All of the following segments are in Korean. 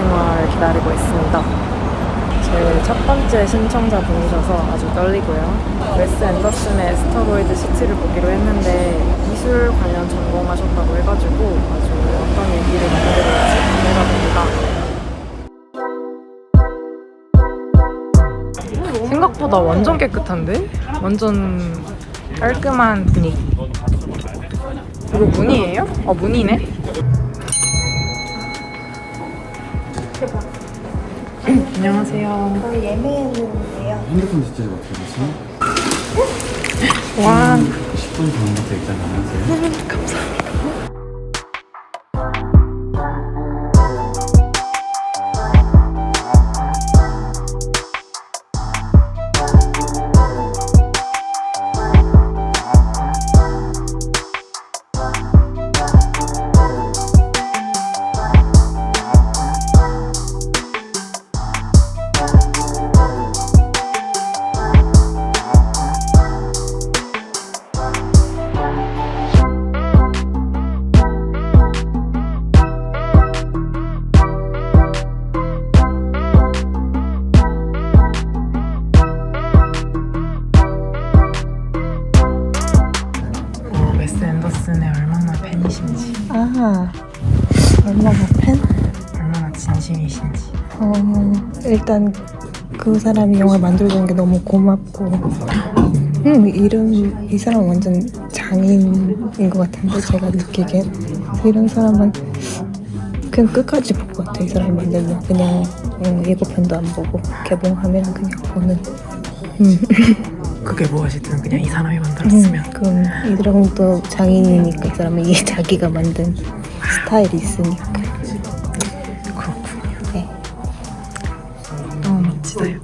생활 기다리고 있습니다. 제 첫 번째 신청자 분이셔서 아주 떨리고요. 웨스 앤더슨의 애스터로이드 시티를 보기로 했는데 미술 관련 전공하셨다고 해가지고 아주 어떤 얘기를 나눠드릴지 기대가 됩니다. 생각보다 완전 깨끗한데? 완전 깔끔한 분위기. 이거 문이에요? 문이네? 안녕하세요. 저희 예매했는데요. 핸드폰 뒷자리 어떻게 되세요? 와. 10분 전부터 일단 나가세요. 감사합니다. 웨스 앤더슨의 얼마나 팬이신지, 얼마나 팬? 얼마나 진심이신지. 일단 그 사람이 영화 만들어준 게 너무 고맙고, 이 사람 완전 장인인 것 같은데, 제가 느끼기엔. 이런 사람은 그냥 끝까지 볼 것 같아. 이 사람이 만들면 그냥 예고편도 안 보고 개봉하면 그냥 보는. 그게 무엇이든 그냥 이 사람이 만들었으면. 그럼 이 사람도 장인이니까 이 사람은 이게 자기가 만든 스타일이 있으니까. 그렇군요. 네. 너무 멋지다 여기.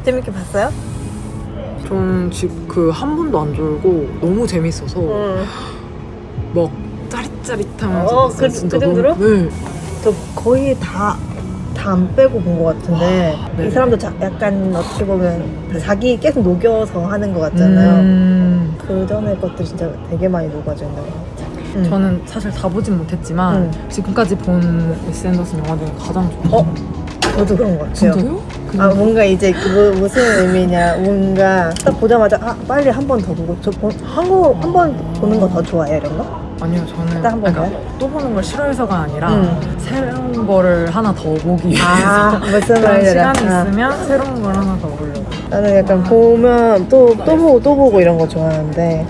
재밌게 봤어요? 전 지금 한 번도 안 졸고 너무 재밌어서 막 짜릿짜릿하면서 봤어요. 진짜 그 정도로? 네. 저 거의 다 안 빼고 본 것 같은데, 네. 이 사람도 약간 어떻게 보면 자기 계속 녹여서 하는 것 같잖아요. 그 전에 것들 진짜 되게 많이 녹아져 있는 것 같아요. 저는 사실 다 보진 못했지만 지금까지 본 웨스 앤더슨 영화 중에 가장 좋아요. 저도 그런 것 같아요. 진짜요? 뭔가 이제 무슨 의미냐, 뭔가 딱 보자마자 빨리 한 번 더 보고, 한국 한 번 보는 거 더 좋아해요, 이런 거? 아니요, 저는 딱 한 번 그러니까 또 보는 걸 싫어해서가 아니라 새로운 거를 하나 더 보기 위해서 무슨 그런 말이라. 시간이 있으면 새로운 걸 하나 더 보려고. 나는 약간 보면 또 보고 이런 거 좋아하는데,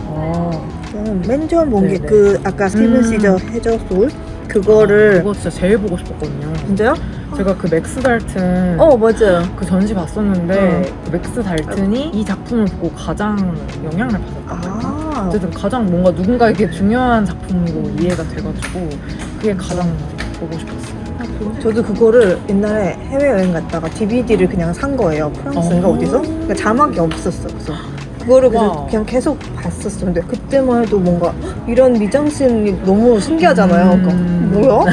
맨 처음 본 게 네네. 그 아까 스티븐 시저 해저 소울? 그거를. 그거 진짜 제일 보고 싶었거든요. 진짜요? 제가 그 맥스 달튼 맞아요. 그 전시 봤었는데 그 맥스 달튼이 이 작품을 보고 가장 영향을 받았거든요. 어쨌든 가장 뭔가 누군가에게 중요한 작품으로 이해가 돼가지고 그게 가장 보고 싶었어요. 저도 그거를 옛날에 해외여행 갔다가 DVD를 그냥 산 거예요. 프랑스인가 어디서? 그러니까 자막이 없었어. 그래서 그거를 그냥 계속 봤었어. 근데 그때만 해도 뭔가 이런 미장센이 너무 신기하잖아요. 그러니까 뭐야?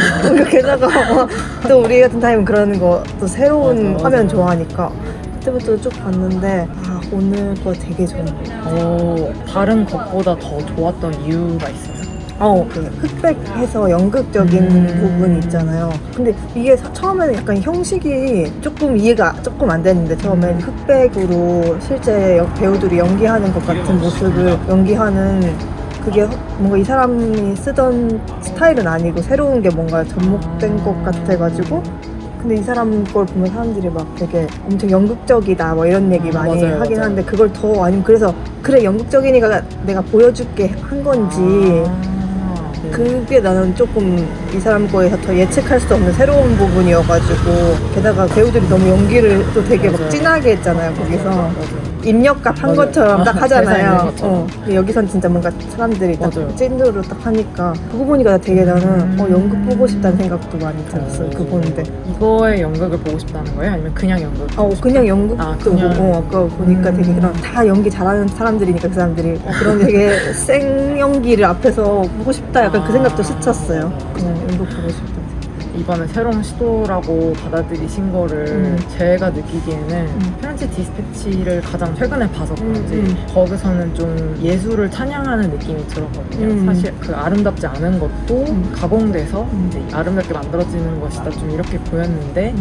게다가 또 우리 같은 타임은 그러는 거 또 새로운 맞아. 화면 좋아하니까 그때부터 쭉 봤는데 오늘 거 되게 좋은데. 다른 것보다 더 좋았던 이유가 있어요? 그 흑백해서 연극적인 부분이 있잖아요. 근데 이게 처음에는 약간 형식이 조금 이해가 조금 안 됐는데, 처음엔 흑백으로 실제 배우들이 연기하는 것 같은 모습을 연기하는, 그게 뭔가 이 사람이 쓰던 스타일은 아니고 새로운 게 뭔가 접목된 것 같아가지고. 근데 이 사람 걸 보면 사람들이 막 되게 엄청 연극적이다 뭐 이런 얘기 많이 맞아요, 하긴 맞아요. 하는데, 그걸 더 아니면 그래서 그래 연극적이니까 내가 보여줄게 한 건지, 그게 나는 조금 이 사람 거에서 더 예측할 수 없는 새로운 부분이어가지고. 게다가 배우들이 너무 연기를 또 되게 막 진하게 했잖아요. 거기서 입력값 한 것처럼 딱 하잖아요. 근데 여기선 진짜 뭔가 사람들이 딱 찐으로 딱 하니까 그거 보니까 되게 나는 연극 보고 싶다는 생각도 많이 들었어요. 그거 보는데. 이거의 연극을 보고 싶다는 거예요? 아니면 그냥 연극? 그냥 연극도 그냥. 보고 아까 보니까 되게 그런 다 연기 잘하는 사람들이니까 그 사람들이 그런 되게 생 연기를 앞에서 보고 싶다 약간 그 생각도 스쳤어요. 연극 보고 싶다. 이번에 새로운 시도라고 받아들이신 거를 제가 느끼기에는 프렌치 디스패치를 가장 최근에 봐서 그런지 거기서는 좀 예술을 찬양하는 느낌이 들었거든요. 사실 그 아름답지 않은 것도 가공돼서 이제 아름답게 만들어지는 것이다 좀 이렇게 보였는데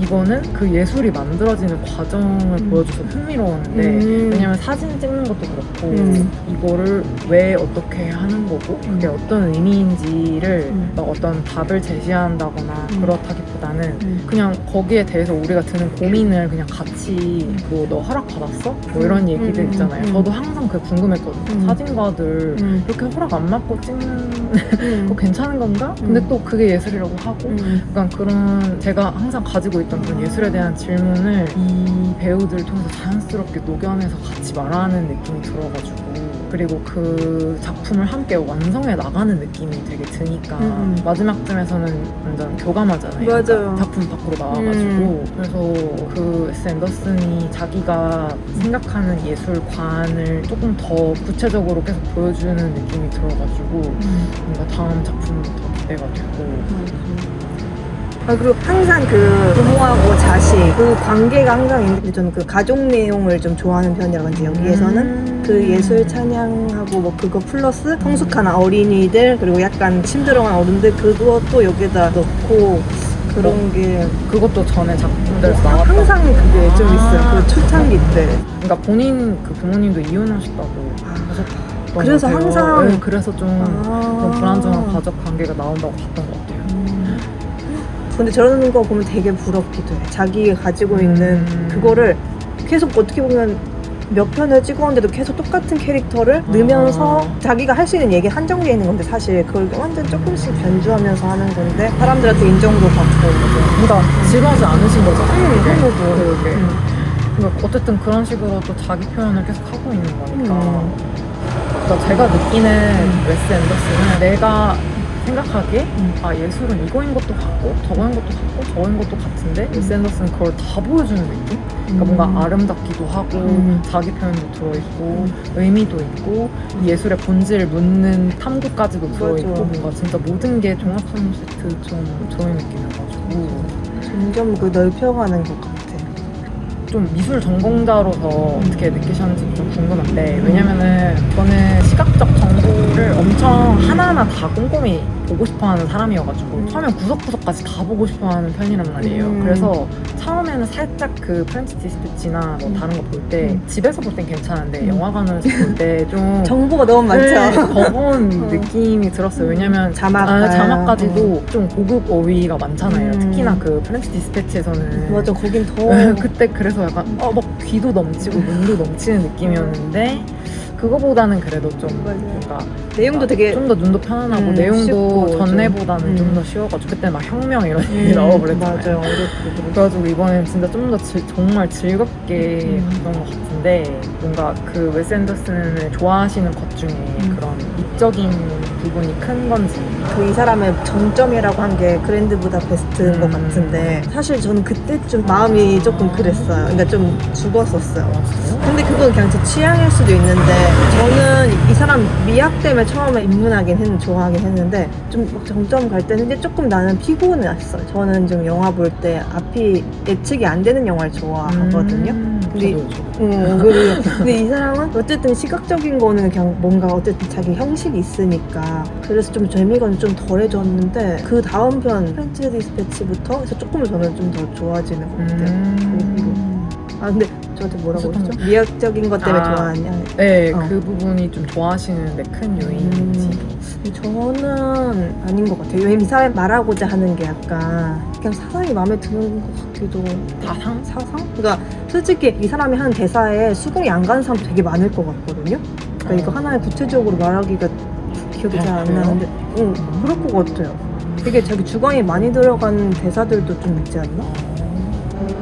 이거는 그 예술이 만들어지는 과정을 보여줘서 흥미로웠는데 왜냐면 사진 찍는 것도 그렇고 이거를 왜 어떻게 하는 거고 그게 어떤 의미인지를 막 어떤 답을 제시한다거나 그렇다기보다는 그냥 거기에 대해서 우리가 드는 고민을 그냥 같이 뭐 너 허락 받았어? 뭐 이런 얘기들 있잖아요. 저도 항상 그게 궁금했거든요. 사진가들 이렇게 허락 안 받고 찍는 거 괜찮은 건가? 근데 또 그게 예술이라고 하고 약간 그런 제가 항상 가지고 있던 그런 예술에 대한 질문을 이 배우들을 통해서 자연스럽게 녹여내서 같이 말하는 느낌이 들어가지고 그리고 그 작품을 함께 완성해 나가는 느낌이 되게 드니까 마지막쯤에서는 완전 교감하잖아요. 맞아요. 그러니까 작품 밖으로 나와가지고 그래서 그 웨스 앤더슨이 자기가 생각하는 예술관을 조금 더 구체적으로 계속 보여주는 느낌이 들어가지고 뭔가 다음 작품도 더 기대가 되고 아, 그리고 항상 그 부모하고 자식 그 관계가 항상 있는데 저는 그 가족 내용을 좀 좋아하는 편이라 그런지 여기에서는 그 예술 찬양하고 뭐 그거 플러스 성숙한 어린이들 그리고 약간 심드렁한 어른들 그것도 여기다 넣고 그런 게 그것도 전에 작품들에서 나왔던 항상 그게 좀 있어요. 그 초창기 때. 그러니까 본인 그 부모님도 이혼하셨다고 하셨던 그래서 것 같아요. 항상 네, 그래서 좀 그런 불안정한 가족 관계가 나온다고 봤던 것 같아요. 근데 저런 거 보면 되게 부럽기도 해. 자기가 가지고 있는 그거를 계속 어떻게 보면 몇 편을 찍었는데도 계속 똑같은 캐릭터를 넣으면서 자기가 할 수 있는 얘기 한정되어 있는 건데 사실 그걸 완전 조금씩 변주하면서 하는 건데 사람들한테 인정도 받고 그러니까 지루하지 않으신 거잖아요. 그게. 그러니까 어쨌든 그런 식으로 또 자기 표현을 계속 하고 있는 거니까. 그러니까 제가 느끼는 웨스 앤더슨은 내가 생각하기에 아 예술은 이거인 것도 같고 저거인 것도 같고 저거인 것도 같은데 웨스 앤더슨은 그걸 다 보여주는 느낌? 그러니까 뭔가 아름답기도 하고 자기 표현도 들어있고 의미도 있고 예술의 본질을 묻는 탐구까지도 들어있고 뭔가 진짜 모든 게 종합선물 세트 좀 좋은 느낌이어가지고 점점 그 넓혀가는 것 같아. 좀 미술 전공자로서 어떻게 느끼셨는지 좀 궁금한데 왜냐면은 저는 시각적 정보를 엄청 하나하나 다 꼼꼼히 보고 싶어하는 사람이어가지고 처음엔 구석구석까지 다 보고 싶어하는 편이란 말이에요. 그래서 처음에는 살짝 그 프렌치 디스패치나 뭐 다른 거 볼 때 집에서 볼 땐 괜찮은데 영화관에서 볼 때 좀 정보가 너무 많죠. 버거운 느낌이 들었어요. 왜냐면 자막까지도 좀 고급 어휘가 많잖아요. 특히나 그 프렌치 디스패치에서는 맞아, 거긴 더 그때 그래서 약간 막 귀도 넘치고 눈도 넘치는 느낌이었는데 그거보다는 그래도 좀 뭔가 내용도 되게 좀 더 눈도 편안하고 내용도 쉽고, 전에보다는 좀 더 쉬워가지고 그때 막 혁명 이런 얘기 나와버렸잖아요. 맞아요. 어렵고 그래가지고 이번엔 진짜 좀 더 정말 즐겁게 봤던 것 같은데 뭔가 그 웨스 앤더슨을 좋아하시는 것 중에 그런 입적인 부분이 큰 건지 그 이 사람의 정점이라고 한 게 그랜드 부다페스트인 것 같은데 사실 저는 그때쯤 마음이 조금 그랬어요. 그러니까 좀 죽었었어요. 근데 그건 그냥 제 취향일 수도 있는데 저는 이 사람 미학 때문에 처음에 좋아하긴 했는데 좀 정점 갈 때는 이제 조금 나는 피곤했어요. 저는 좀 영화 볼 때 앞이 예측이 안 되는 영화를 좋아하거든요. 근데 이 사람은 어쨌든 시각적인 거는 그냥 뭔가 어쨌든 자기 형식이 있으니까 그래서 좀 재미가 좀 덜해졌는데 그 다음 편 프렌치 디스패치부터 해서 조금 저는 좀 더 좋아지는 것 같아요. 아 근데 저한테 뭐라고 했죠? 미학적인 것 때문에 좋아하냐? 네, 그 부분이 좀 좋아하시는데 큰 요인인지. 저는 아닌 것 같아요. 왜냐면 이 사람이 말하고자 하는 게 약간 그냥 사상이 마음에 드는 것 같기도. 사상? 그러니까 솔직히 이 사람이 하는 대사에 수긍이 안 가는 사람 되게 많을 것 같거든요. 그러니까 이거 하나에 구체적으로 말하기가 기억이 잘 안 나는데, 그럴 것 같아요. 되게 자기 주관이 많이 들어간 대사들도 좀 있지 않나?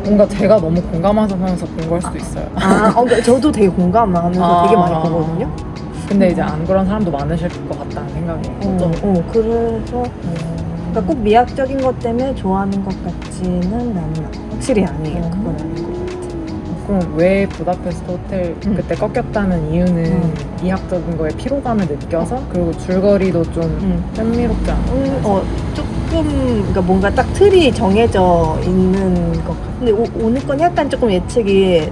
뭔가 제가 너무 공감하면서 본 걸 수도 있어요. 그러니까 저도 되게 공감하면서 되게 많이 보거든요. 근데 이제 안 그런 사람도 많으실 것 같다는 생각이 그래서 그러니까 꼭 미학적인 것 때문에 좋아하는 것 같지는 않나. 확실히 아니에요. 그건 아닌 것 같아요. 조금 왜 부다페스트 호텔 그때 꺾였다는 이유는 미학적인 거에 피로감을 느껴서 그리고 줄거리도 좀 흥미롭지 않아. 조금 그러니까 뭔가 딱 틀이 정해져 있는 것 같아. 근데 오늘 건 약간 조금 예측이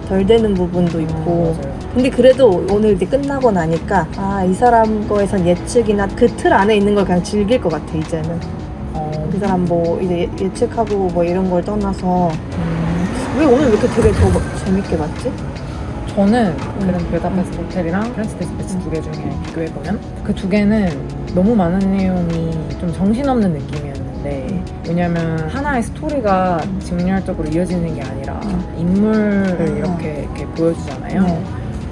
덜 되는 부분도 있고. 맞아요. 근데 그래도 오늘 이제 끝나고 나니까 이 사람 거에선 예측이나 그 틀 안에 있는 걸 그냥 즐길 것 같아 이제는. 그 사람 뭐 이제 예측하고 뭐 이런 걸 떠나서 왜 오늘 왜 이렇게 되게 더 재밌게 봤지? 저는 그런 부다페스트 호텔이랑 프렌치 디스패치 두 개 중에 비교해보면 그 두 개는 너무 많은 내용이 좀 정신없는 느낌이었는데 왜냐면 하나의 스토리가 직렬적으로 이어지는 게 아니라 인물을 이렇게 보여주잖아요. 네.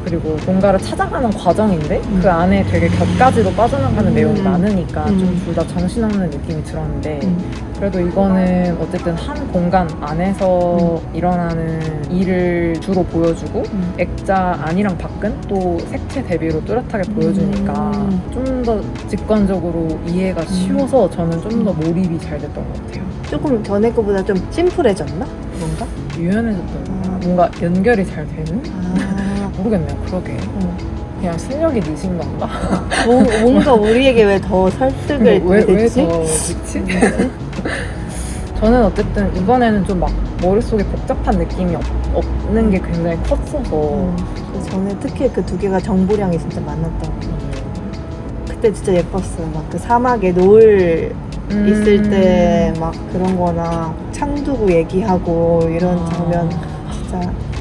그리고 뭔가를 찾아가는 과정인데 그 안에 되게 곁가지로 빠져나가는 내용이 많으니까 좀 둘 다 정신없는 느낌이 들었는데 그래도 이거는 어쨌든 한 공간 안에서 일어나는 일을 주로 보여주고 액자 안이랑 밖은 또 색채 대비로 뚜렷하게 보여주니까 좀 더 직관적으로 이해가 쉬워서 저는 좀 더 몰입이 잘 됐던 것 같아요. 조금 전에 거보다 좀 심플해졌나? 뭔가? 유연해졌던 뭔가 연결이 잘 되는? 모르겠네요. 그러게. 그냥 실력이 느신 건가? 뭔가 우리에게 왜 더 설득을 왜 됐지? 더 늦지? 저는 어쨌든 이번에는 좀 막 머릿속에 복잡한 느낌이 없는 게 굉장히 컸어서 그래서 저는 특히 그 두 개가 정보량이 진짜 많았던 것 같아요. 그때 진짜 예뻤어요. 막 그 사막에 노을 있을 때 막 그런 거나 창 두고 얘기하고 이런 장면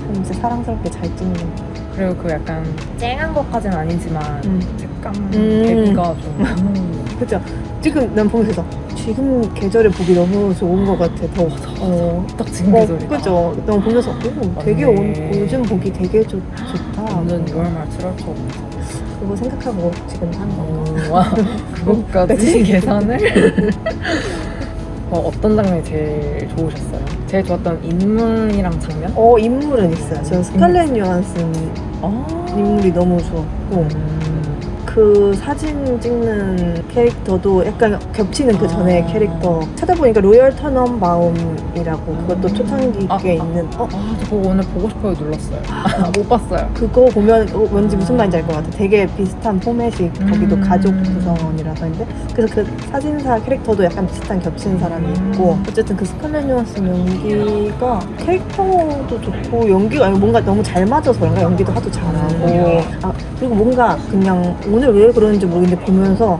진짜 사랑스럽게 잘 찍는. 그리고 그 약간 쨍한 것까지는 아니지만 색감 대비가 좀 그죠? 지금 난 보면서 지금 계절에 보기 너무 좋은 것 같아. 딱 지금 계절이다. 그죠? 너무 보면서 되게 맞네. 요즘 보기 되게 좋다. 완전 6월 말 7월 초 그거 생각하고 지금 하는 거. 와 그것까지 계산을? 어떤 장면이 제일 좋으셨어요? 제일 좋았던 인물이랑 장면? 인물은 있어요. 저 스칼렛 요한슨 인물이 너무 좋았고 그 사진 찍는 캐릭터도 약간 겹치는 그 전에 캐릭터 찾아보니까 로열 터넌바움이라고 그것도 초창기에 있는 저 그거 오늘 보고 싶어요 눌렀어요. 못 봤어요. 그거 보면 왠지 무슨 말인지 알 것 같아. 되게 비슷한 포맷이 거기도 가족 구성원이라서 했는데 그래서 그 사진사 캐릭터도 약간 비슷한 겹치는 사람이 있고 어쨌든 그 스칼렛 요한슨 연기가 캐릭터도 좋고 연기가 뭔가 너무 잘 맞아서 그런가 연기도 하도 잘하고 그리고 뭔가 그냥 오늘 왜 그러는지 모르겠는데 보면서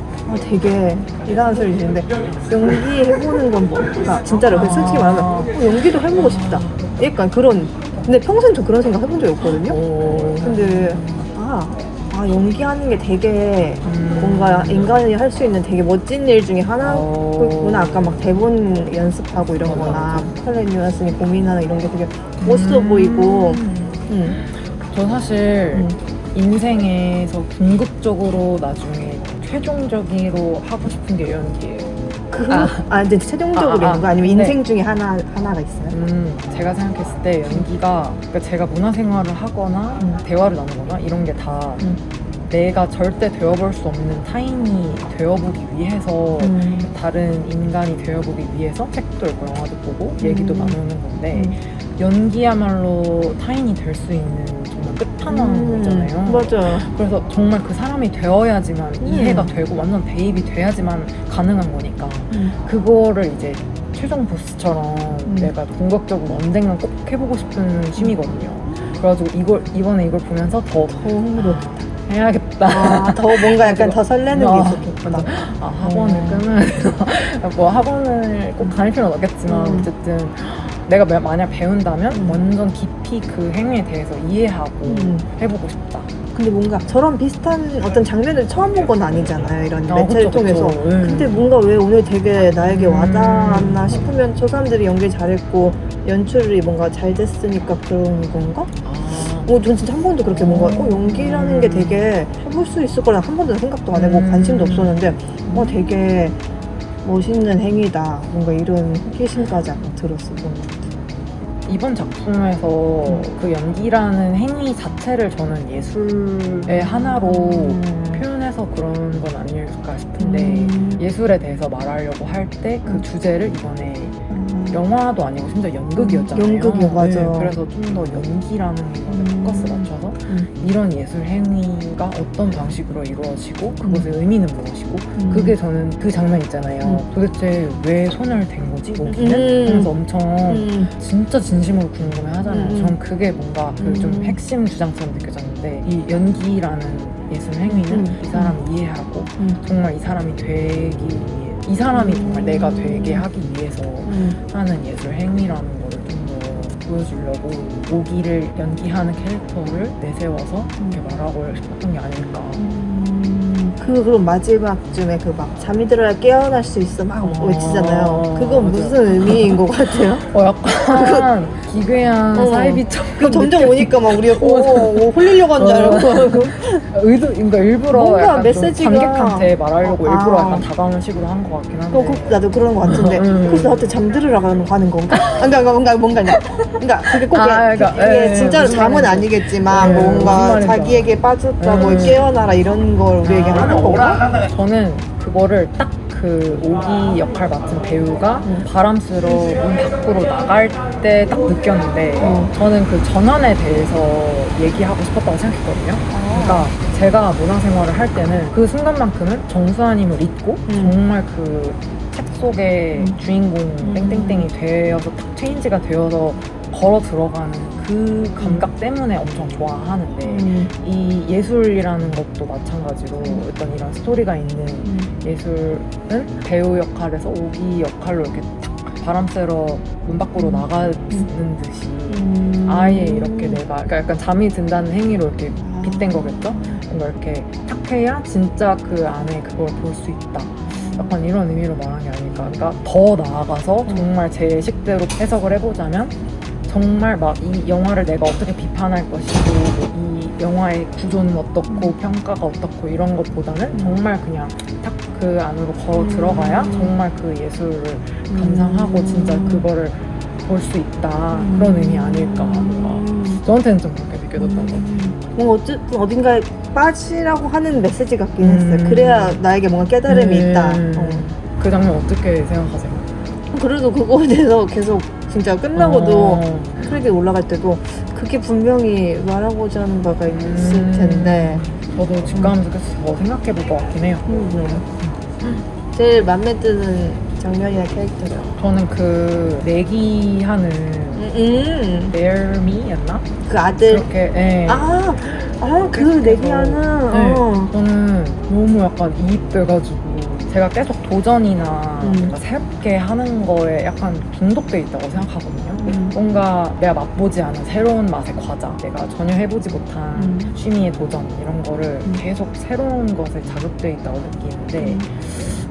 되게 이상한 소리 지는데 연기해보는 건 뭔가 진짜로 솔직히 말하면 연기도 해보고 싶다 약간 그런 근데 평소엔 저 그런 생각 해본 적이 없거든요. 근데 연기하는 게 되게 뭔가 인간이 할 수 있는 되게 멋진 일 중에 하나구나. 아까 막 대본 연습하고 이런 거나 스칼렛 요한슨이 고민하는 이런 게 되게 멋있어 보이고 저 사실 인생에서 궁극적으로 나중에 최종적으로 하고 싶은 게 연기예요. 근데 최종적으로 이런 거 아니면 인생 중에 하나가 있어요? 제가 생각했을 때 연기가 그러니까 제가 문화생활을 하거나 대화를 나누거나 이런 게 다 내가 절대 되어볼 수 없는 타인이 되어보기 위해서 다른 인간이 되어보기 위해서 책도 읽고 영화도 보고 얘기도 나누는 건데 연기야말로 타인이 될 수 있는 정말 끝판왕이잖아요. 맞아. 그래서 정말 그 사람이 되어야지만 이해가 되고 완전 대입이 돼야지만 가능한 거니까 그거를 이제 최종 보스처럼 내가 궁극적으로 언젠간 꼭 해보고 싶은 취미거든요. 그래가지고 이번에 이걸 보면서 더 흥미롭다. 해야겠다. 더 뭔가 약간 더 설레는 게 있었겠구나. 학원을 끊으면서 뭐 학원을 꼭 다닐 필요는 없겠지만 어쨌든 내가 만약 배운다면 완전 깊이 그 행위에 대해서 이해하고 해보고 싶다. 근데 뭔가 저런 비슷한 어떤 장면을 처음 본 건 아니잖아요. 이런 매체를 통해서. 근데 뭔가 왜 오늘 되게 나에게 와닿았나 싶으면 저 사람들이 연기 잘했고 연출이 뭔가 잘 됐으니까 그런 건가? 전 진짜 한 번도 그렇게 뭔가 연기라는 게 되게 해볼 수 있을 거라 한 번도 생각도 안 해보고 관심도 없었는데 되게 멋있는 행위다. 뭔가 이런 호기심까지 들었어. 이번 작품에서 그 연기라는 행위 자체를 저는 예술의 하나로 표현해서 그런 건 아닐까 싶은데 예술에 대해서 말하려고 할 때 그 주제를 이번에 영화도 아니고 심지어 연극이었잖아요. 연극이요, 맞아. 네, 그래서 좀 더 연기라는 것에 포커스 맞춰서 이런 예술 행위가 어떤 방식으로 이루어지고 그것의 의미는 무엇이고 그게 저는 그 장면 있잖아요. 도대체 왜 손을 댄 거지? 모기는? 하면서 엄청 진짜 진심으로 궁금해 하잖아요. 전 그게 뭔가 그 좀 핵심 주장처럼 느껴졌는데 이 연기라는 예술 행위는 이 사람을 이해하고 정말 이 사람이 되기 위해 이 사람이 정말 내가 되게 하기 위해서 하는 예술 행위라는 거를 좀 더 보여주려고 모기를 연기하는 캐릭터를 내세워서 이렇게 말하고 싶었던 게 아닐까. 그럼 마지막쯤에 그 막 잠이 들어야 깨어날 수 있어 막 외치잖아요. 그건 맞아요. 무슨 의미인 것 같아요? 약간 기괴한 사이비처럼 그 점점 오니까 막 우리가 홀리려고 한 줄 알고 그러니까 일부러 뭔가 약간 메시지가- 좀 관객한테 말하려고 일부러 아. 약간 다가오는 식으로 한 것 같긴 한데 나도 그런 것 같은데 그래서 나한테 잠들으라고 하는 건가? 뭔가 그러니까 그게 꼭 이게 진짜로 무슨 잠은 말인지. 아니겠지만 무슨 뭔가 말인지 자기에게 빠졌다고 깨어나라 이런 걸 우리에게 하는 건가? 저는 그거를 딱 그 오기 역할 맡은 배우가 바람스러운 문 밖으로 나갈 때 딱 느꼈는데 저는 그 전환에 대해서 얘기하고 싶었다고 생각했거든요. 그러니까 제가 문화생활을 할 때는 그 순간만큼은 정수아님을 잊고 정말 그 책 속의 주인공 땡땡땡이 되어서 딱 체인지가 되어서 걸어 들어가는 그 감각 때문에 엄청 좋아하는데 이 예술이라는 것도 마찬가지로 어떤 이런 스토리가 있는 예술은 배우 역할에서 오기 역할로 이렇게 탁 바람 쐬러 문 밖으로 나가는 듯이 아예 이렇게 내가 그러니까 약간 잠이 든다는 행위로 이렇게 빗댄 거겠죠? 뭔가 이렇게 탁 해야 진짜 그 안에 그걸 볼 수 있다. 약간 이런 의미로 말한 게 아닐까. 그러니까 더 나아가서 정말 제 식대로 해석을 해보자면 정말 막 이 영화를 내가 어떻게 비판할 것이고 이 영화의 구조는 어떻고 평가가 어떻고 이런 것보다는 정말 그냥 딱 그 안으로 걸어 들어가야 정말 그 예술을 감상하고 진짜 그거를 볼 수 있다. 그런 의미 아닐까. 저한테는 좀 그렇게 느껴졌던 것 같아요. 뭔가 어쨌든 어딘가에 빠지라고 하는 메시지 같긴 했어요. 그래야 나에게 뭔가 깨달음이 있다. 그 장면 어떻게 생각하세요? 그래도 그거에 대해서 계속 진짜 끝나고도 크레딧 올라갈 때도 그게 분명히 말하고자 하는 바가 있을 텐데 저도 집 가면서 계속 더 생각해볼 것 같긴 해요. 제일 맘에 드는 장면이나 캐릭터죠. 저는 그 내기하는 Dare Me였나? 그 아들 그렇게 예. 그 내기하는 네. 저는 너무 약간 이입돼가지고 제가 계속 도전이나 뭔가 새롭게 하는 거에 약간 중독돼 있다고 생각하거든요. 뭔가 내가 맛보지 않은 새로운 맛의 과자, 내가 전혀 해보지 못한 취미의 도전 이런 거를 계속 새로운 것에 자극돼 있다고 느끼는데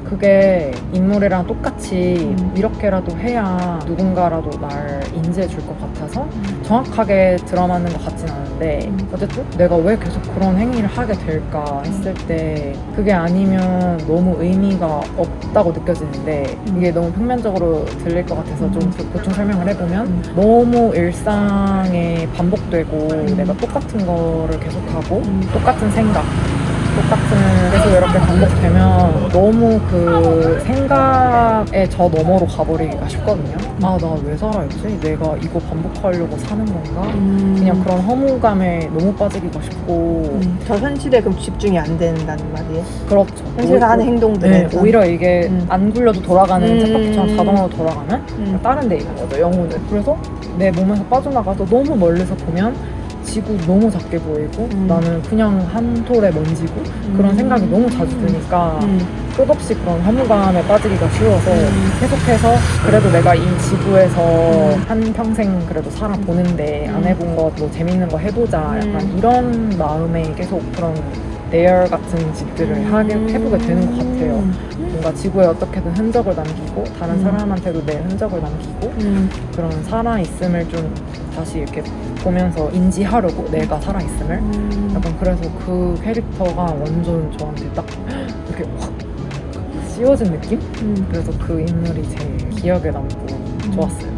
그게 인물이랑 똑같이 이렇게라도 해야 누군가라도 날 인지해 줄 것 같아서 정확하게 들어맞는 것 같진 않은데 어쨌든 내가 왜 계속 그런 행위를 하게 될까 했을 때 그게 아니면 너무 의미가 없다고 느껴지는데 이게 너무 평면적으로 들릴 것 같아서 좀 보충 설명을 해보면 너무 일상에 반복되고 내가 똑같은 거를 계속하고 똑같은 생각 똑같은 계속 이렇게 반복되면 너무 그 생각에 저 너머로 가버리기가 쉽거든요. 아, 나 왜 살아있지? 내가 이거 반복하려고 사는 건가? 그냥 그런 허무감에 너무 빠지기가 쉽고 저 현실에 그럼 집중이 안 된다는 말이에요. 그렇죠. 현실에서 하는 행동들에 네, 오히려 이게 안 굴려도 돌아가는 쳇바퀴처럼 음. 자동으로 돌아가면 다른 데 있는 거죠, 영혼은. 그래서 내 몸에서 빠져나가서 너무 멀리서 보면 지구 너무 작게 보이고 나는 그냥 한 톨의 먼지고 그런 생각이 너무 자주 드니까 끝없이 그런 허무감에 빠지기가 쉬워서 계속해서 그래도 내가 이 지구에서 한 평생 그래도 살아보는데 안 해본 것 뭐 재밌는 거 해보자 약간 이런 마음에 계속 그런 내열 같은 짓들을 해보게 되는 것 같아요. 뭔가 지구에 어떻게든 흔적을 남기고 다른 사람한테도 내 흔적을 남기고 그런 살아있음을 좀 다시 이렇게 보면서 인지하려고 내가 살아있음을 약간 그래서 그 캐릭터가 완전 저한테 딱 이렇게 확 씌워진 느낌? 그래서 그 인물이 제일 기억에 남고 좋았어요.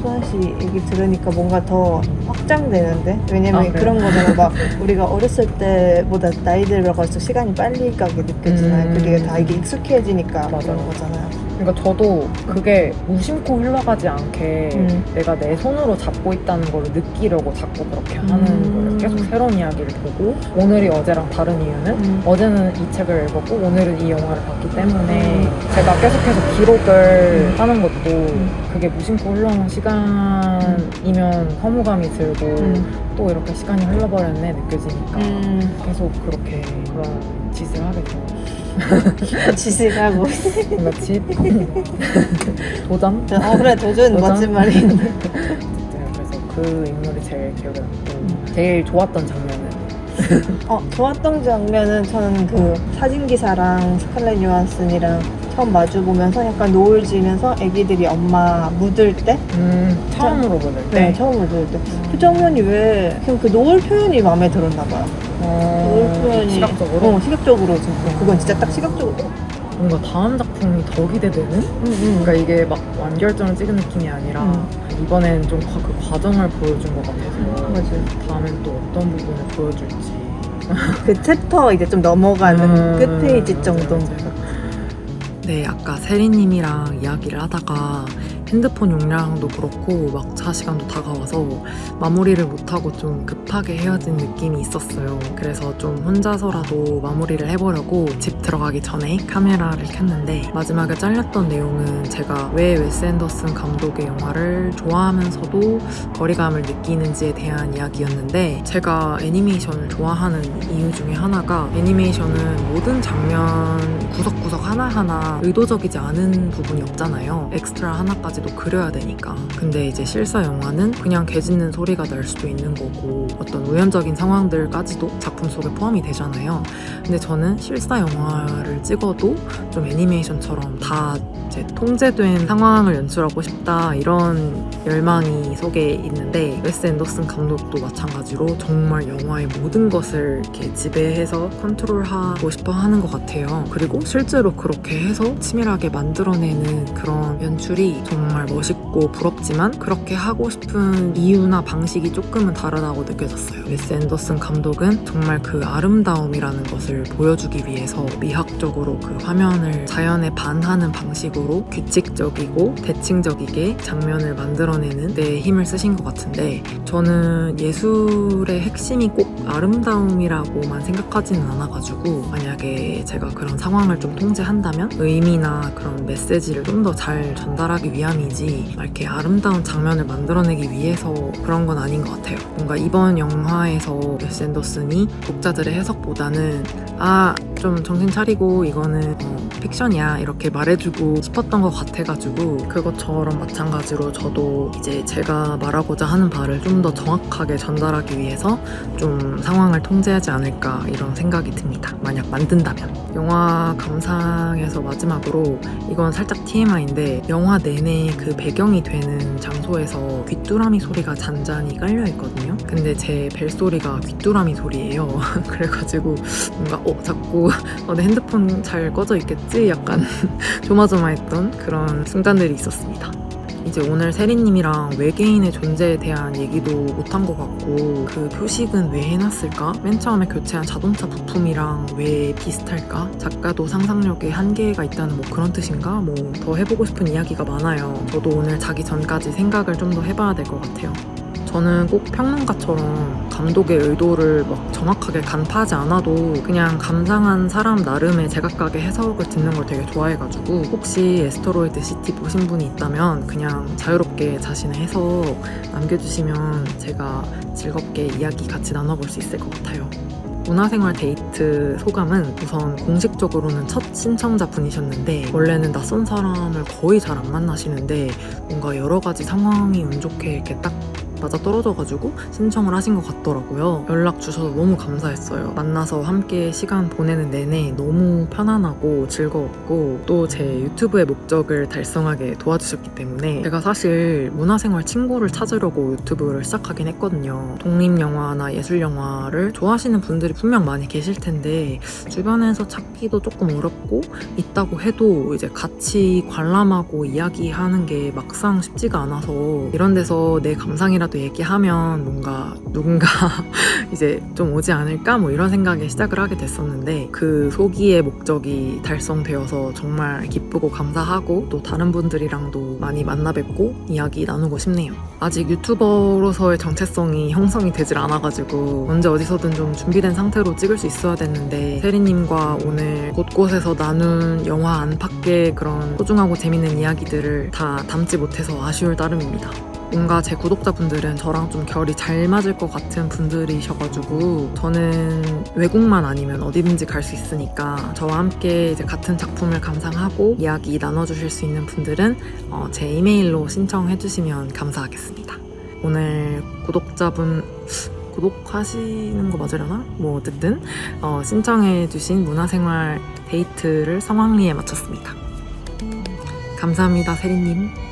수환 씨 얘기 들으니까 뭔가 더 확장되는데? 왜냐면 그래요? 그런 거잖아. 막 우리가 어렸을 때보다 나이 들어갈수록 시간이 빨리 가게 느껴지잖아요. 그게 다 이게 익숙해지니까 맞아요. 그런 거잖아요. 그러니까 저도 그게 무심코 흘러가지 않게 내가 내 손으로 잡고 있다는 걸 느끼려고 자꾸 그렇게 하는 거예요. 계속 새로운 이야기를 보고 오늘이 어제랑 다른 이유는 어제는 이 책을 읽었고 오늘은 이 영화를 봤기 때문에 제가 계속해서 기록을 하는 것도 그게 무심코 흘러온 시간이면 허무감이 들고 또 이렇게 시간이 흘러버렸네 느껴지니까 계속 그렇게 그런 짓을 하게 돼요. 짓을 하고. 뭔가 짓? 도전? 그래, 도전 멋진 말이네. 그래서 그 인물이 제일 기억에 남고 제일 좋았던 장면은 좋았던 장면은 저는 그 사진기사랑 스칼렛 요한슨이랑 처음 마주보면서 약간 노을 지면서 애기들이 엄마 묻을 때? 처음으로 보낼 때? 네, 처음 묻을 때. 그 장면이 왜, 그냥 그 노을 표현이 마음에 들었나 봐요. 노을 표현이. 시각적으로? 시각적으로 진짜. 그건 진짜 딱 시각적으로. 뭔가 다음 작품이 더 기대되는? 그러니까 이게 막 완결점을 찍은 느낌이 아니라 이번엔 좀 그 과정을 보여준 것 같아서 맞아요. 다음엔 또 어떤 부분을 보여줄지 그 챕터 이제 좀 넘어가는 끝 페이지 정도. 네, 아까 세리님이랑 이야기를 하다가 핸드폰 용량도 그렇고 막차 시간도 다가와서 마무리를 못하고 좀 급하게 헤어진 느낌이 있었어요. 그래서 좀 혼자서라도 마무리를 해보려고 집 들어가기 전에 카메라를 켰는데 마지막에 잘렸던 내용은 제가 왜 웨스 앤더슨 감독의 영화를 좋아하면서도 거리감을 느끼는지에 대한 이야기였는데 제가 애니메이션을 좋아하는 이유 중에 하나가 애니메이션은 모든 장면 구석구석 하나하나 의도적이지 않은 부분이 없잖아요. 엑스트라 하나까지도 그려야 되니까. 근데 이제 실사 영화는 그냥 개 짖는 소리가 날 수도 있는 거고 어떤 우연적인 상황들까지도 작품 속에 포함이 되잖아요. 근데 저는 실사 영화를 찍어도 좀 애니메이션처럼 다 이제 통제된 상황을 연출하고 싶다 이런 열망이 속에 있는데 웨스 앤더슨 감독도 마찬가지로 정말 영화의 모든 것을 이렇게 지배해서 컨트롤하고 싶어 하는 것 같아요. 그리고 실제로 그렇게 해서 치밀하게 만들어내는 그런 연출이 정말 멋있고 부럽지만 그렇게 하고 싶은 이유나 방식이 조금은 다르다고 느껴졌어요. 웨스 앤더슨 감독은 정말 그 아름다움이라는 것을 보여주기 위해서 미학적으로 그 화면을 자연에 반하는 방식으로 규칙적이고 대칭적이게 장면을 만들어내는 데 힘을 쓰신 것 같은데 저는 예술의 핵심이 꼭 아름다움이라고만 생각하지는 않아가지고 만약에 제가 그런 상황을 좀 통제한다면 의미나 그런 메시지를 좀 더 잘 전달하기 위함이지 이렇게 아름다운 장면을 만들어내기 위해서 그런 건 아닌 것 같아요. 뭔가 이번 영화에서 웨스 앤더슨이 독자들의 해석보다는 좀 정신 차리고 이거는 픽션이야 이렇게 말해주고 싶었던 것 같아가지고 그것처럼 마찬가지로 저도 이제 제가 말하고자 하는 바를 좀 더 정확하게 전달하기 위해서 좀 상황을 통제하지 않을까 이런 생각이 듭니다. 만약 만든다면. 영화 감상에서 마지막으로 이건 살짝 TMI인데 영화 내내 그 배경이 되는 장소에서 귀뚜라미 소리가 잔잔히 깔려있거든요. 근데 제 벨소리가 귀뚜라미 소리예요. 그래가지고 뭔가 자꾸 내 핸드폰 잘 꺼져 있겠지? 약간 조마조마했던 그런 순간들이 있었습니다. 이제 오늘 세리님이랑 외계인의 존재에 대한 얘기도 못한 것 같고 그 표식은 왜 해놨을까? 맨 처음에 교체한 자동차 부품이랑 왜 비슷할까? 작가도 상상력에 한계가 있다는 뭐 그런 뜻인가? 뭐 더 해보고 싶은 이야기가 많아요. 저도 오늘 자기 전까지 생각을 좀 더 해봐야 될 것 같아요. 저는 꼭 평론가처럼 감독의 의도를 막 정확하게 간파하지 않아도 그냥 감상한 사람 나름의 제각각의 해석을 듣는 걸 되게 좋아해가지고 혹시 애스테로이드 시티 보신 분이 있다면 그냥 자유롭게 자신의 해석 남겨주시면 제가 즐겁게 이야기 같이 나눠볼 수 있을 것 같아요. 문화생활 데이트 소감은 우선 공식적으로는 첫 신청자분이셨는데 원래는 낯선 사람을 거의 잘 안 만나시는데 뭔가 여러 가지 상황이 운 좋게 이렇게 딱 맞아 떨어져가지고 신청을 하신 것 같더라고요. 연락 주셔서 너무 감사했어요. 만나서 함께 시간 보내는 내내 너무 편안하고 즐거웠고 또 제 유튜브의 목적을 달성하게 도와주셨기 때문에 제가 사실 문화생활 친구를 찾으려고 유튜브를 시작하긴 했거든요. 독립영화나 예술영화를 좋아하시는 분들이 분명 많이 계실 텐데 주변에서 찾기도 조금 어렵고 있다고 해도 이제 같이 관람하고 이야기하는 게 막상 쉽지가 않아서 이런 데서 내 감상이라도 조금이라도 얘기하면 뭔가 누군가 이제 좀 오지 않을까 뭐 이런 생각에 시작을 하게 됐었는데 그 소기의 목적이 달성되어서 정말 기쁘고 감사하고 또 다른 분들이랑도 많이 만나 뵙고 이야기 나누고 싶네요. 아직 유튜버로서의 정체성이 형성이 되질 않아가지고 언제 어디서든 좀 준비된 상태로 찍을 수 있어야 됐는데 세리님과 오늘 곳곳에서 나눈 영화 안팎의 그런 소중하고 재밌는 이야기들을 다 담지 못해서 아쉬울 따름입니다. 뭔가 제 구독자분들은 저랑 좀 결이 잘 맞을 것 같은 분들이셔가지고 저는 외국만 아니면 어디든지 갈 수 있으니까 저와 함께 이제 같은 작품을 감상하고 이야기 나눠주실 수 있는 분들은 제 이메일로 신청해주시면 감사하겠습니다. 오늘 구독자분 구독하시는 거 맞으려나? 뭐 어쨌든 신청해주신 문화생활 데이트를 성황리에 마쳤습니다. 감사합니다, 세리님.